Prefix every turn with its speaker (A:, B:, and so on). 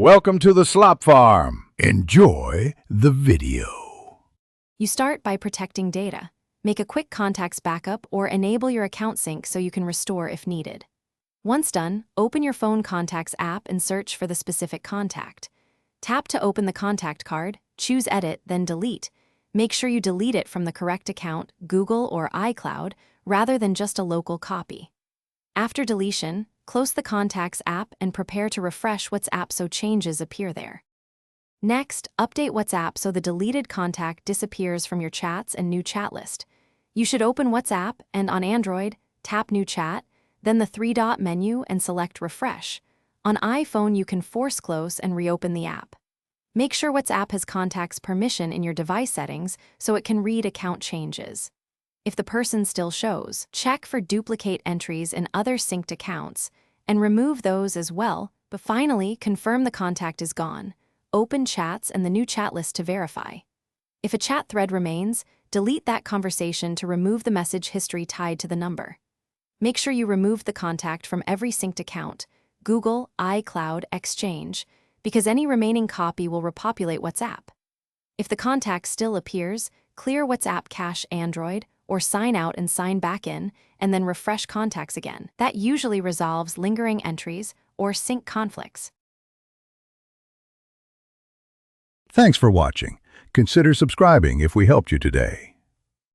A: Welcome to the Slop Farm. Enjoy the video.
B: You start by protecting data. Make a quick contacts backup or enable your account sync so you can restore if needed. Once done, open your phone contacts app and search for the specific contact. Tap to open the contact card, choose Edit, then Delete. Make sure you delete it from the correct account, Google or iCloud, rather than just a local copy. After deletion, close the Contacts app and prepare to refresh WhatsApp so changes appear there. Next, update WhatsApp so the deleted contact disappears from your chats and new chat list. You should open WhatsApp and on Android, tap New Chat, then the three-dot menu and select Refresh. On iPhone, you can force close and reopen the app. Make sure WhatsApp has contacts permission in your device settings so it can read account changes. If the person still shows, check for duplicate entries in other synced accounts and remove those as well, but finally, confirm the contact is gone. Open chats and the new chat list to verify. If a chat thread remains, delete that conversation to remove the message history tied to the number. Make sure you remove the contact from every synced account, Google, iCloud, Exchange, because any remaining copy will repopulate WhatsApp. If the contact still appears, clear WhatsApp cache Android, or sign out and sign back in, and then refresh contacts again. That usually resolves lingering entries or sync conflicts.
A: Thanks for watching. Consider subscribing if we helped you today.